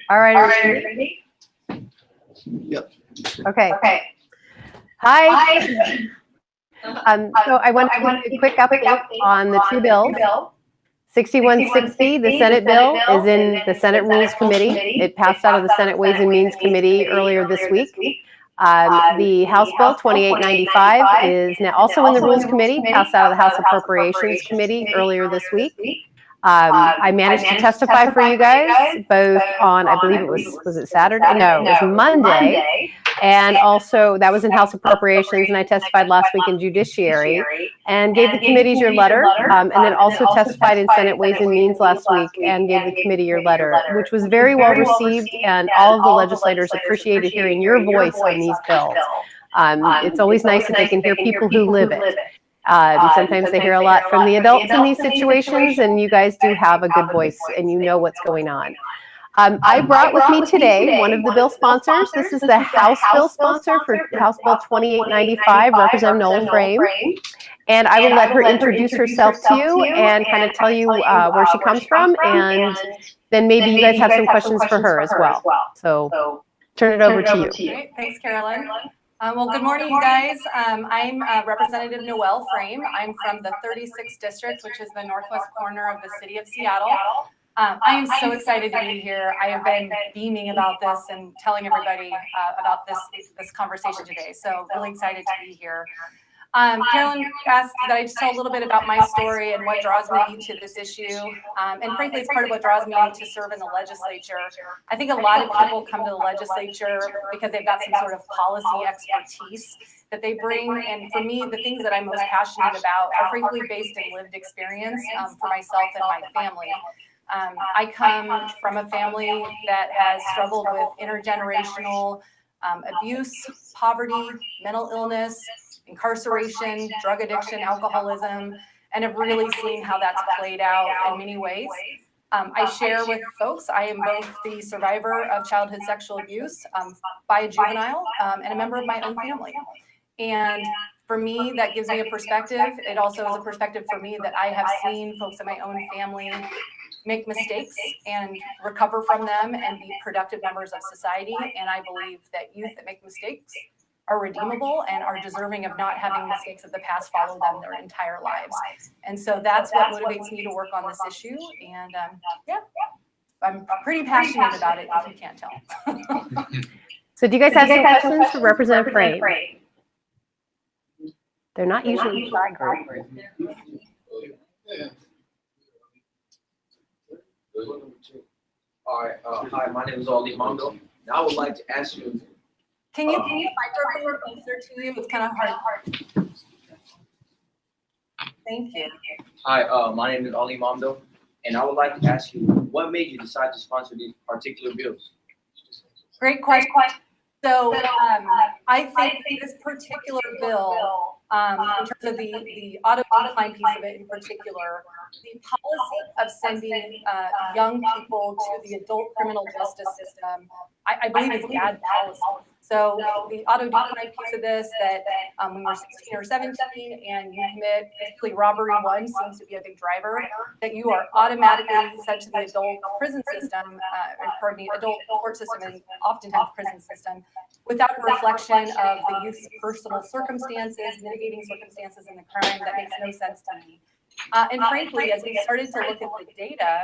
All right, are you ready? Yep. Okay. Hi. So I want to give you a quick update on the two bills. 6160, the Senate bill, is in the Senate Rules Committee. It passed out of the Senate Ways and Means Committee earlier this week. The House Bill 2895 is now also in the Rules Committee, passed out of the House Appropriations Committee earlier this week. I managed to testify for you guys both on, I believe it was it Saturday? No, it was Monday. And also that was in House Appropriations, and I testified last week in Judiciary and gave the committees your letter, and then also testified in Senate Ways and Means last week and gave the committee your letter, which was very well received, and all of the legislators appreciated hearing your voice on these bills. It's always nice that they can hear people who live it. Sometimes they hear a lot from the adults in these situations, and you guys do have a good voice and you know what's going on. I brought with me today one of the bill sponsors. This is the House bill sponsor for House Bill 2895, Representative Noel Frame. And I will let her introduce herself to you and kind of tell you where she comes from, and then maybe you guys have some questions for her as well. So turn it over to you. Great. Thanks, Carolyn. Well, good morning, you guys. I'm Representative Noel Frame. I'm from the 36th District, which is the northwest corner of the city of Seattle. I am so excited to be here. I have been beaming about this and telling everybody about this conversation today. So really excited to be here. Carolyn asked that I just tell a little bit about my story and what draws me to this issue. And frankly, it's part of what draws me to serve in the legislature. I think a lot of people come to the legislature because they've got some sort of policy expertise that they bring. And for me, the things that I'm most passionate about are frankly based in lived experience for myself and my family. I come from a family that has struggled with intergenerational abuse, poverty, mental illness, incarceration, drug addiction, alcoholism, and have really seen how that's played out in many ways. I share with folks, I am both the survivor of childhood sexual abuse by a juvenile and a member of my own family. And for me, that gives me a perspective. It also is a perspective for me that I have seen folks in my own family make mistakes and recover from them and be productive members of society. And I believe that youth that make mistakes are redeemable and are deserving of not having mistakes of the past follow them their entire lives. And so that's what motivates me to work on this issue. And yeah, I'm pretty passionate about it, if you can't tell. So do you guys have some questions for Representative Frame? They're not usually shy group. All right. Hi, my name is Ali Mondo. And I would like to ask you. Can you bring the microphone closer to you? It's kind of hard. Thank you. Hi, my name is Ali Mondo, and I would like to ask you, what made you decide to sponsor these particular bills? Great question. So I think this particular bill, in terms of the auto decline piece of it in particular, the policy of sending young people to the adult criminal justice system, I believe is bad policy. So the auto decline piece of this, that when you're 16 or 17 and you commit, particularly robbery one seems to be a big driver, that you are automatically sent to the adult prison system, adult court system, and oftentimes prison system, without a reflection of the youth's personal circumstances, mitigating circumstances in the crime. That makes no sense to me. And frankly, as we started to look at the data,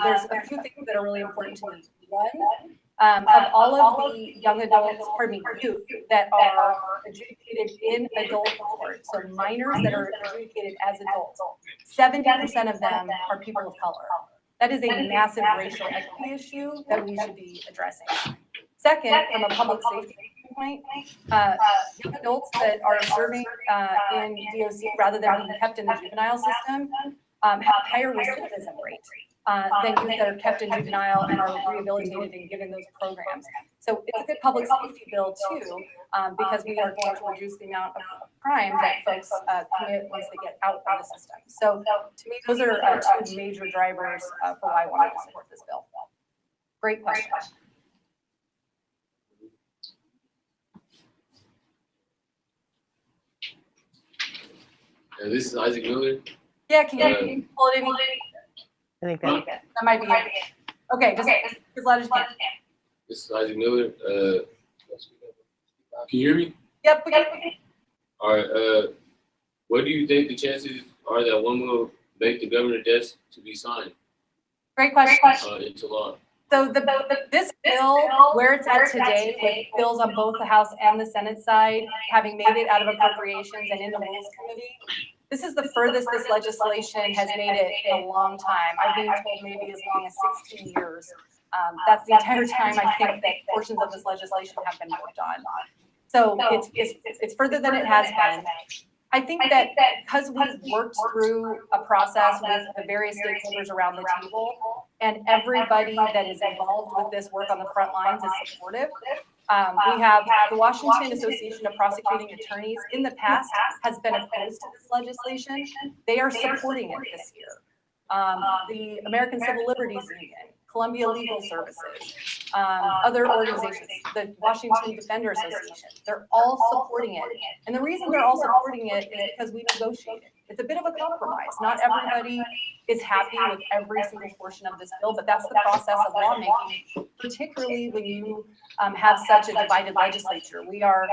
there's a few things that are really important to me. One, of all of the young adults, youth that are adjudicated in adult court, so minors that are adjudicated as adults, 70% of them are people of color. That is a massive racial equity issue that we should be addressing. Second, from a public safety standpoint, young adults that are serving in DOC rather than being kept in the juvenile system have higher recidivism rate than youth that are kept in juvenile and are rehabilitated and given those programs. So it's a good public safety bill too, because we are going to reduce the amount of crime that folks commit once they get out of the system. So to me, those are two major drivers for why I wanted to support this bill. Great question. This is Isaac Miller. Yeah, can you pull it in? I think That might be it. Okay, just let us know. This is Isaac Miller. Can you hear me? Yep, we got All right. What do you think the chances are that one will make the governor's desk to be signed great question. into law? So this bill, where it's at today, with bills on both the House and the Senate side, having made it out of appropriations and in the Rules Committee, this is the furthest this legislation has made it in a long time. I've been told maybe as long as 16 years. That's the entire time I think that portions of this legislation have been worked on. So it's further than it has been. I think that because we've worked through a process with the various stakeholders around the table, and everybody that is involved with this work on the front lines is supportive. We have the Washington Association of Prosecuting Attorneys in the past has been opposed to this legislation. They are supporting it this year. The American Civil Liberties Union, Columbia Legal Services, other organizations, the Washington Defender Association, they're all supporting it. And the reason they're all supporting it is because we negotiated. It's a bit of a compromise. Not everybody is happy with every single portion of this bill, but that's the process of lawmaking, particularly when you have such a divided legislature. We are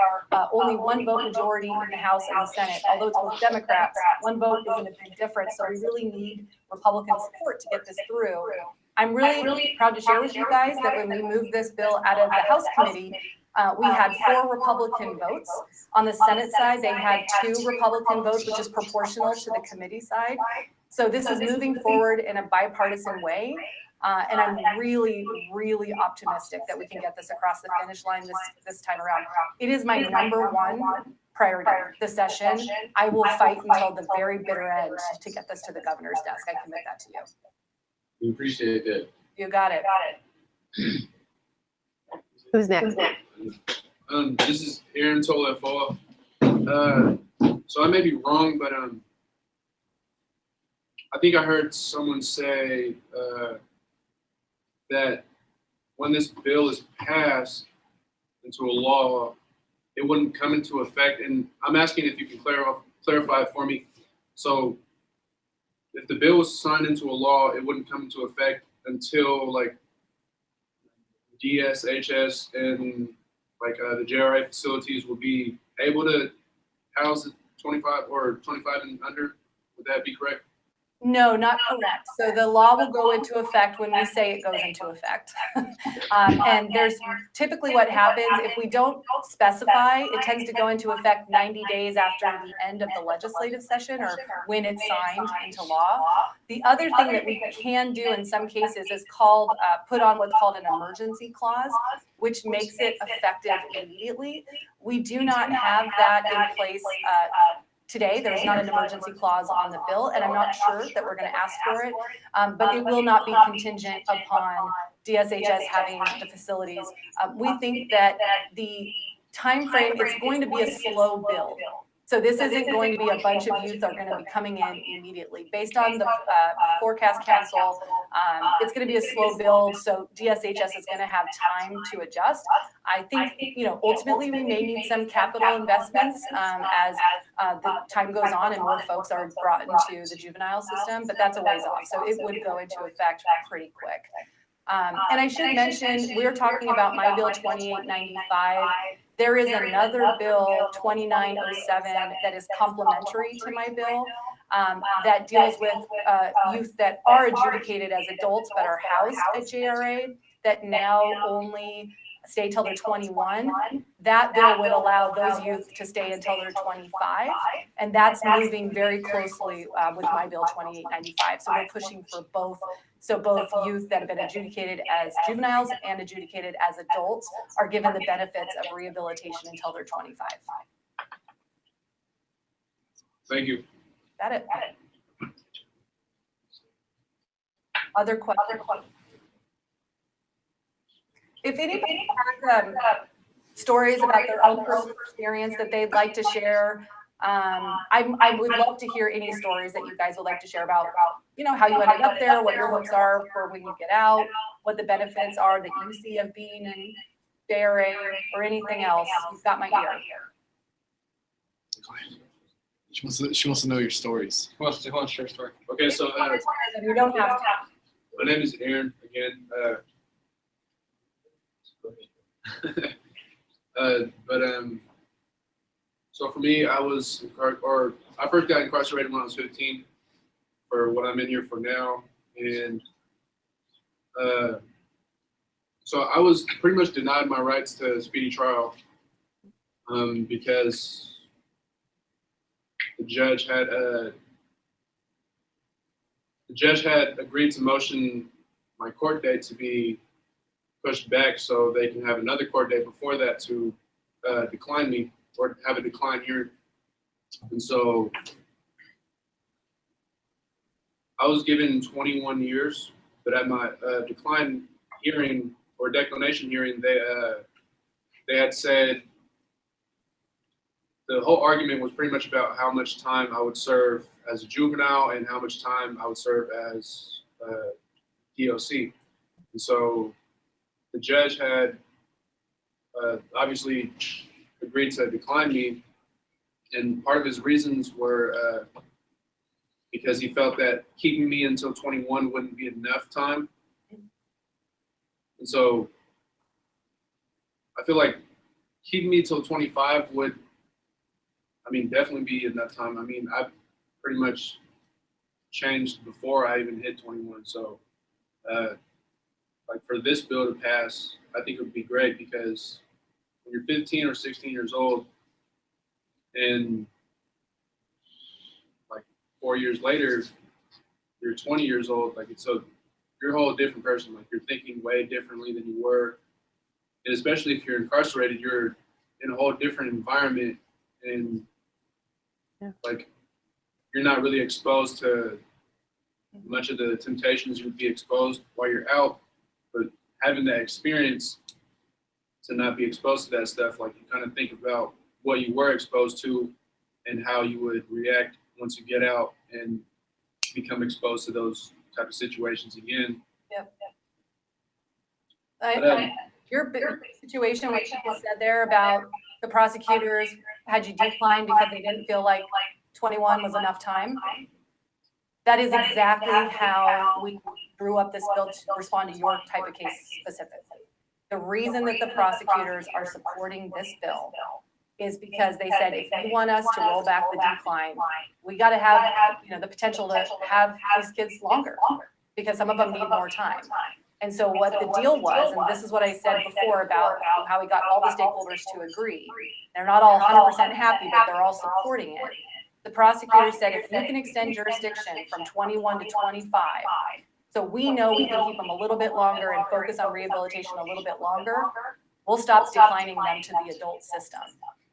only one vote majority in the House and the Senate, although it's with Democrats. One vote isn't a big difference, so we really need Republican support to get this through. I'm really proud to share with you guys that when we moved this bill out of the House committee, we had 4 Republican votes. On the Senate side, they had 2 Republican votes, which is proportional to the committee side. So this is moving forward in a bipartisan way. And I'm really, really optimistic that we can get this across the finish line this time around. It is my #1 priority this session. I will fight until the very bitter end to get this to the governor's desk. I commit that to you. We appreciate that. You got it. Who's next? This is Aaron Tolefa. So I may be wrong, but I think I heard someone say that when this bill is passed into a law, it wouldn't come into effect. And I'm asking if you can clarify it for me. So if the bill was signed into a law, it wouldn't come into effect until like DSHS and like the JRA facilities will be able to house 25 or 25 and under. Would that be correct? No, not correct. So the law will go into effect when we say it goes into effect. And there's typically what happens if we don't specify, it tends to go into effect 90 days after the end of the legislative session or when it's signed into law. The other thing that we can do in some cases is put on what's called an emergency clause, which makes it effective immediately. We do not have that in place today. There's not an emergency clause on the bill, and I'm not sure that we're going to ask for it, but it will not be contingent upon DSHS having the facilities. We think that the time frame, it's going to be a slow build. So this isn't going to be a bunch of youth are going to be coming in immediately. Based on the Forecast Council, it's going to be a slow build, so DSHS is going to have time to adjust. I think, ultimately we may need some capital investments as the time goes on and more folks are brought into the juvenile system, but that's a ways off. So it would go into effect pretty quick. And I should mention, we're talking about My Bill 2895. There is another bill, 2907, that is complementary to my bill that deals with youth that are adjudicated as adults but are housed at JRA that now only stay till they're 21. That bill would allow those youth to stay until they're 25. And that's moving very closely with My Bill 2895. So we're pushing for both. So both youth that have been adjudicated as juveniles and adjudicated as adults are given the benefits of rehabilitation until they're 25. Thank you. Got it. Other questions? If anybody has stories about their own personal experience that they'd like to share, I would love to hear any stories that you guys would like to share about, how you ended up there, what your hopes are for when you get out, what the benefits are that you see of being in JRA or anything else. You've got my ear. She wants to know your stories. Who wants to share a story? Okay, so You don't have to. my name is Aaron. again. So for me, I first got incarcerated when I was 15 for what I'm in here for now. And so I was pretty much denied my rights to speedy trial because the judge had agreed to motion my court date to be pushed back so they can have another court date before that to decline me or have a decline here. And so I was given 21 years, but at my decline hearing or declination hearing, they had said the whole argument was pretty much about how much time I would serve as a juvenile and how much time I would serve as DOC. And so the judge had obviously agreed to decline me, and part of his reasons were because he felt that keeping me until 21 wouldn't be enough time. And so I feel like keeping me till 25 would, definitely be enough time. I've pretty much changed before I even hit 21. So for this bill to pass, I think it would be great because when you're 15 or 16 years old and 4 years later, you're 20 years old, you're a whole different person. You're thinking way differently than you were. And especially if you're incarcerated, you're in a whole different environment and you're not really exposed to much of the temptations you would be exposed while you're out. But having that experience to not be exposed to that stuff, you kind of think about what you were exposed to and how you would react once you get out and become exposed to those type of situations again. Yep. Your situation, what you just said there about the prosecutors had you declined because they didn't feel like 21 was enough time. That is exactly how we drew up this bill to respond to your type of case specifically. The reason that the prosecutors are supporting this bill is because they said, if you want us to roll back the decline, we got to have, the potential to have these kids longer because some of them need more time. And so what the deal was, and this is what I said before about how we got all the stakeholders to agree. They're not all 100% happy, but they're all supporting it. The prosecutor said, if you can extend jurisdiction from 21 to 25, so we know we can keep them a little bit longer and focus on rehabilitation a little bit longer, we'll stop declining them to the adult system.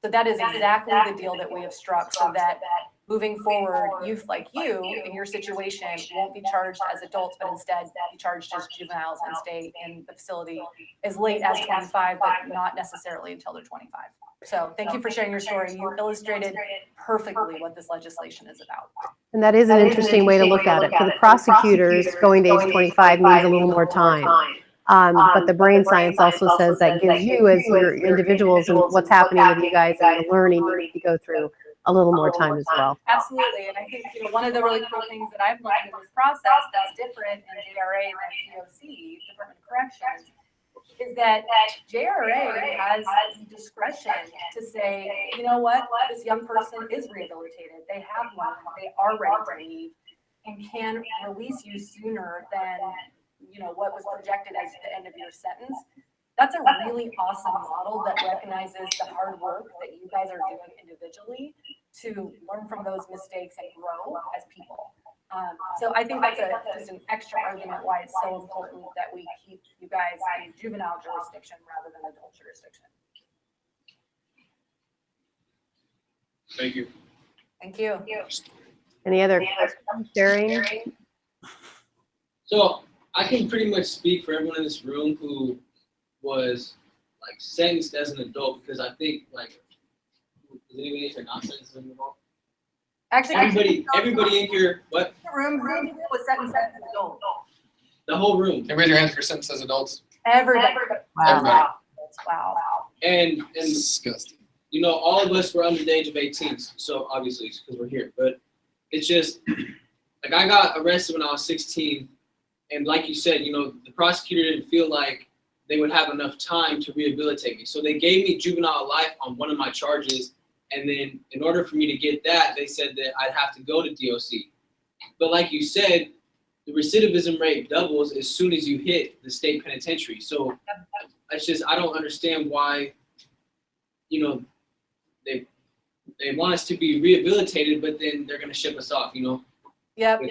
So that is exactly the deal that we have struck so that moving forward, youth like you in your situation won't be charged as adults, but instead be charged as juveniles and stay in the facility as late as 25, but not necessarily until they're 25. So thank you for sharing your story. You illustrated perfectly what this legislation is about. And that is an interesting way to look at it. For the prosecutors, going to age 25 means a little more time. But the brain science also says that gives you, as your individuals and what's happening with you guys and the learning you need to go through, a little more time as well. Absolutely, and I think one of the really cool things that I've learned in this process that's different in JRA than DOC, Department of Corrections, is that JRA has discretion to say, you know what, this young person is rehabilitated, they have learned, they are ready to leave, and can release you sooner than what was projected as the end of your sentence. That's a really awesome model that recognizes the hard work that you guys are doing individually to learn from those mistakes and grow as people. So I think that's just an extra argument why it's so important that we keep you guys in juvenile jurisdiction rather than adult jurisdiction. Thank you. Thank you. Any other questions, sharing? So I can pretty much speak for everyone in this room who was sentenced as an adult, because I think does anybody here not sentenced as an adult? Actually, everybody in here, what? the room was sentenced as an adult. The whole room. Hey, raise your hand if you're sentenced as adults. Everybody. Wow. Wow. And Disgusting. all of us were under the age of 18, so obviously it's because we're here. But it's just I got arrested when I was 16, And like you said, you know, the prosecutor didn't feel like they would have enough time to rehabilitate me. So they gave me juvenile life on one of my charges. And then in order for me to get that, they said that I'd have to go to DOC. But like you said, the recidivism rate doubles as soon as you hit the state penitentiary. So it's just, I don't understand why, you know, they want us to be rehabilitated, but then they're going to ship us off, you know? Yep.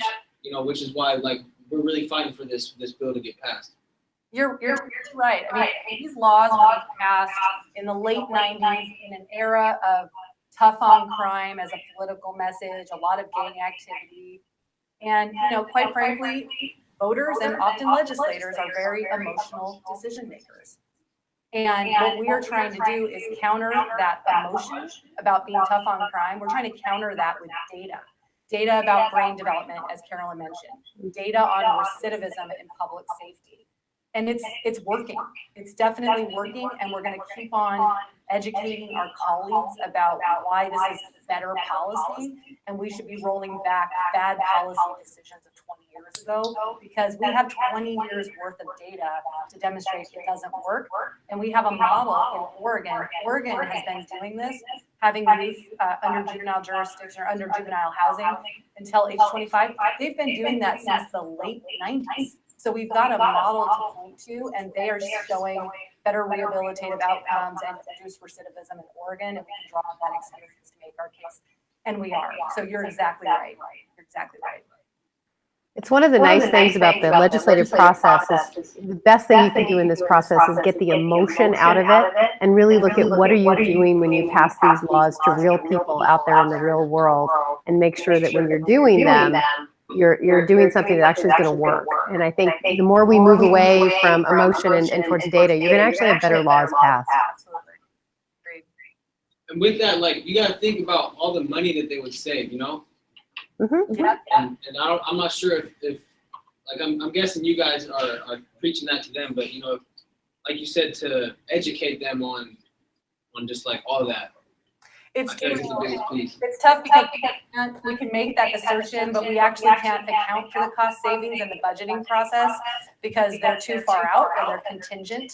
Which is why, like, we're really fighting for this bill to get passed. You're right. I mean, these laws were passed in the late 90s in an era of tough on crime as a political message, a lot of gang activity. And, you know, quite frankly, voters and often legislators are very emotional decision makers. And what we are trying to do is counter that emotion about being tough on crime. We're trying to counter that with data. Data about brain development, as Carolyn mentioned. Data on recidivism in public safety. And it's working. It's definitely working, and we're going to keep on educating our colleagues about why this is better policy, and we should be rolling back bad policy decisions of 20 years ago, because we have 20 years worth of data to demonstrate it doesn't work. And we have a model in Oregon. Oregon has been doing this, having youth under juvenile jurisdiction or under juvenile housing until age 25. They've been doing that since the late 90s. So we've got a model to point to, and they are showing better rehabilitative outcomes and reduced recidivism in Oregon, and we can draw on that experience to make our case. And we are. So you're exactly right. You're exactly right. It's one of the nice things about the legislative process is the best thing you can do in this process is get the emotion out of it and really look at what are you doing when you pass these laws to real people out there in the real world, and make sure that when you're doing them, you're doing something that actually is going to work. And I think the more we move away from emotion and towards data, you're going to actually have better laws passed. Absolutely. Agreed. And with that, like, you got to think about all the money that they would save, you know? Yeah. And I'm not sure if like, I'm guessing you guys are preaching that to them, but, you know, like you said, to educate them on just like all that. It's I think it's the biggest piece. It's tough because we can make that assertion, but we actually can't account for the cost savings in the budgeting process because they're too far out and they're contingent.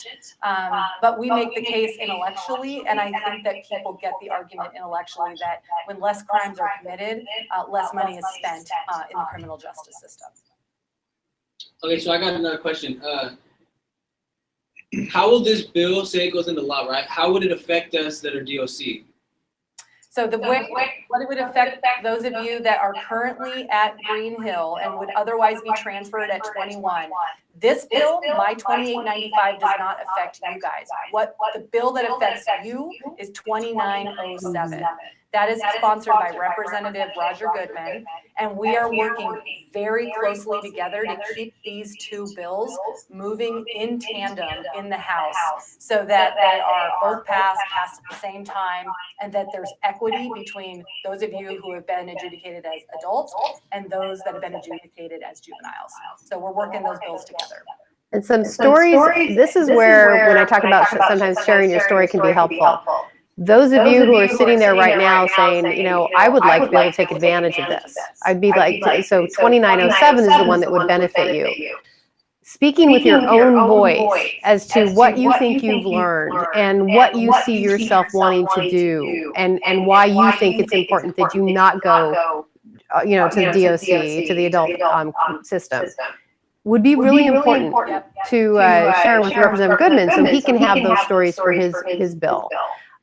But we make the case intellectually, and I think that people get the argument intellectually that when less crimes are committed, less money is spent in the criminal justice system. Okay, so I got another question. How will this bill, say it goes into law, right? How would it affect us that are DOC? So the way, what it would affect those of you that are currently at Green Hill and would otherwise be transferred at 21. This bill, my 2895, does not affect you guys. What the bill that affects you is 2907. That is sponsored by Representative Roger Goodman, and we are working very closely together to keep these two bills moving in tandem in the House so that they are both passed at the same time, and that there's equity between those of you who have been adjudicated as adults and those that have been adjudicated as juveniles. So we're working those bills together. And some stories, this is where, when I talk about sometimes sharing your story can be helpful. Those of you who are sitting there right now saying, you know, I would like to be able to take advantage of this. I'd be like, so 2907 is the one that would benefit you. Speaking with your own voice as to what you think you've learned and what you see yourself wanting to do, and why you think it's important that you not go, you know, to the DOC, to the adult system, would be really important to share with Representative Goodman so he can have those stories for his bill.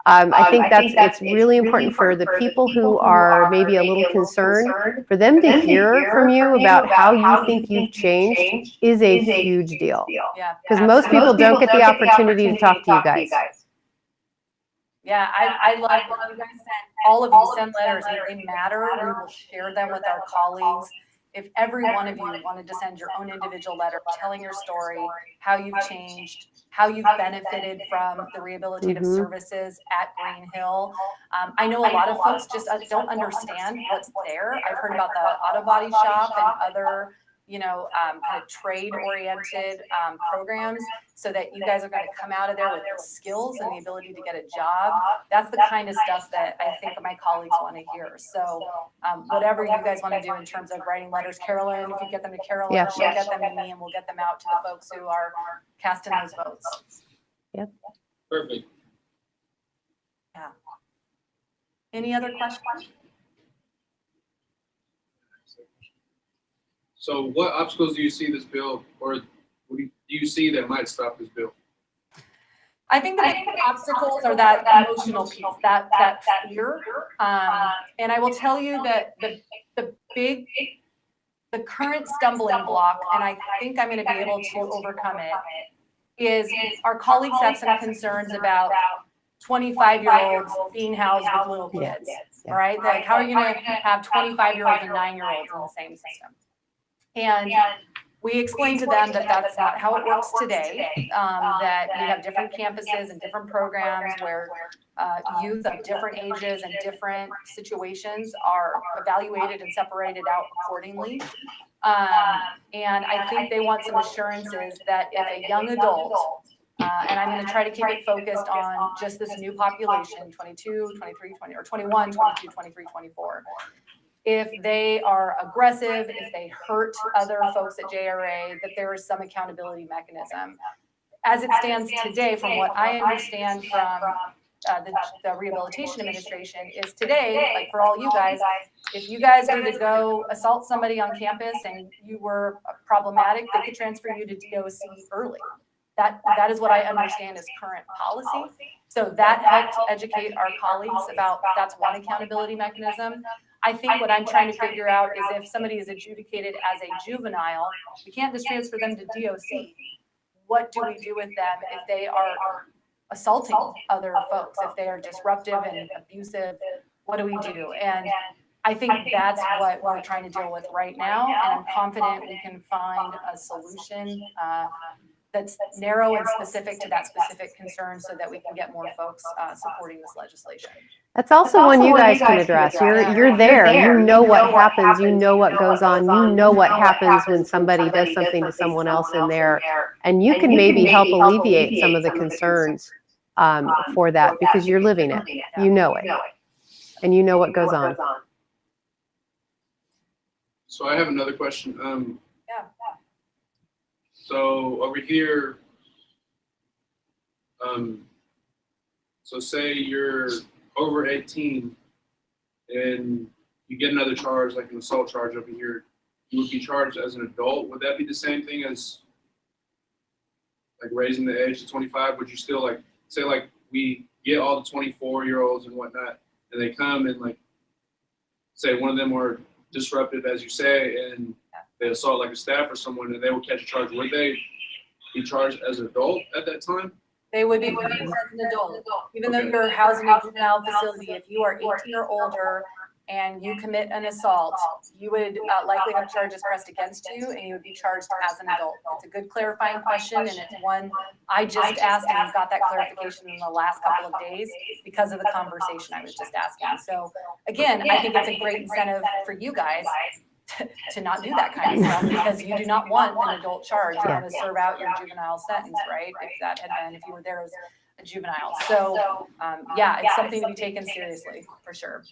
I think it's really important for the people who are maybe a little concerned, for them to hear from you about how you think you've changed is a huge deal. Yeah. Because most people don't get the opportunity to talk to you guys. Yeah, I love what you guys sent. All of you send letters, they matter. We will share them with our colleagues. If every one of you wanted to send your own individual letter telling your story, how you've changed, how you've benefited from the rehabilitative services at Green Hill. I know a lot of folks just don't understand what's there. I've heard about the auto body shop and other kind of trade-oriented programs so that you guys are going to come out of there with the skills and the ability to get a job. That's the kind of stuff that I think my colleagues want to hear. So whatever you guys want to do in terms of writing letters, Carolyn, if you get them to Carolyn, Yeah. she'll get them to me, and we'll get them out to the folks who are casting those votes. Perfect. Any other questions? So what obstacles do you see this bill, or what do you see that might stop this bill? I think the big obstacles are that emotional piece, that fear. And I will tell you that the current stumbling block, and I think I'm going to be able to overcome it, is our colleagues have some concerns about 25-year-olds being housed with little kids, Yeah. right? Like, how are you going to have 25-year-olds and 9-year-olds in the same system? And we explained to them that that's not how it works today, that we have different campuses and different programs where youth of different ages and different situations are evaluated and separated out accordingly. And I think they want some assurances that if a young adult, and I'm going to try to keep it focused on just this new population, 22, 23, 20, or 21, 22, 23, 24. If they are aggressive, if they hurt other folks at JRA, that there is some accountability mechanism. As it stands today, from what I understand from the Rehabilitation Administration, is today, like for all you guys, if you guys were to go assault somebody on campus and you were problematic, they could transfer you to DOC early. That is what I understand is current policy. So that helped educate our colleagues about that's one accountability mechanism. I think what I'm trying to figure out is if somebody is adjudicated as a juvenile, we can't just transfer them to DOC. What do we do with them if they are assaulting other folks, if they are disruptive and abusive? What do we do? And I think that's what we're trying to deal with right now. And I'm confident we can find a solution that's narrow and specific to that specific concern so that we can get more folks supporting this legislation. That's also one you guys can address. You're there. You know what happens. You know what goes on. You know what happens when somebody does something to someone else in there. And you can maybe help alleviate some of the concerns for that because you're living it. You know it. And you know what goes on. So I have another question. Yeah. So over here, so say you're over 18 and you get another charge, like an assault charge over here, you would be charged as an adult. Would that be the same thing as like raising the age to 25? Would you still like, say like we get all the 24-year-olds and whatnot, and they come and like, say one of them are disruptive, as you say, and they assault like a staff or someone and they would catch a charge, would they be charged as an adult at that time? They would be charged as an adult. Even though you're housing a juvenile facility, if you are 18 or older and you commit an assault, you would likely have charges pressed against you and you would be charged as an adult. It's a good clarifying question, and it's one I just asked and got that clarification in the last couple of days because of the conversation I was just asking. So again, I think it's a great incentive for you guys to not do that kind of stuff because you do not want an adult charge. You want to serve out your juvenile sentence, right? If that had been, if you were there as a juvenile. So yeah, it's something to be taken seriously for sure.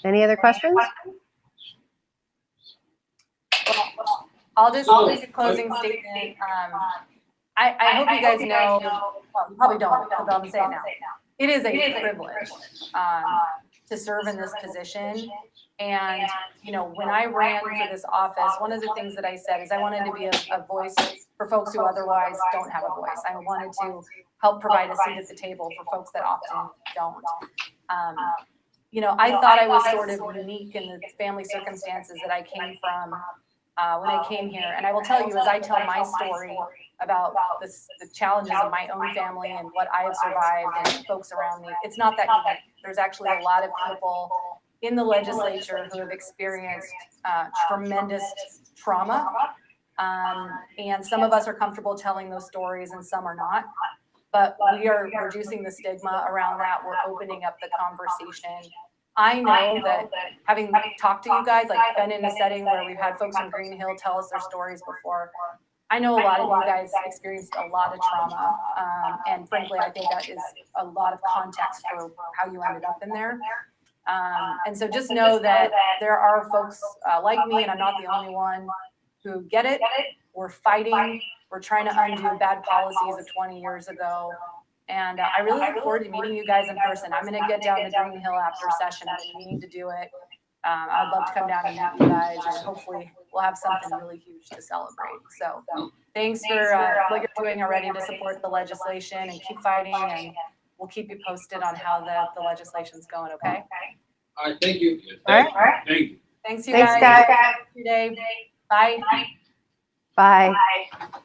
Any other questions? Well, I'll just make a closing statement. I hope you guys know, well, you probably don't, but I'm saying now. It is a privilege to serve in this position. And, you know, when I ran for this office, one of the things that I said is I wanted to be a voice for folks who otherwise don't have a voice. I wanted to help provide a seat at the table for folks that often don't. You know, I thought I was sort of unique in the family circumstances that I came from when I came here. And I will tell you, as I tell my story about the challenges of my own family and what I have survived and folks around me, it's not that unique. There's actually a lot of people in the legislature who have experienced tremendous trauma. And some of us are comfortable telling those stories and some are not. But we are reducing the stigma around that. We're opening up the conversation. I know that having talked to you guys, like been in a setting where we've had folks from Green Hill tell us their stories before, I know a lot of you guys experienced a lot of trauma. And frankly, I think that is a lot of context for how you ended up in there. And so just know that there are folks like me, and I'm not the only one, who get it. We're fighting. We're trying to undo bad policies of 20 years ago. And I really look forward to meeting you guys in person. I'm going to get down to Green Hill after session. I've been meaning to do it. I'd love to come down and meet you guys, and hopefully we'll have something really huge to celebrate. So thanks for what you're doing already to support the legislation, and keep fighting, and we'll keep you posted on how the legislation's going, okay? All right, thank you. All right. Thank you. Thanks, you Thanks, guys. guys. Have a good day. Bye. Bye.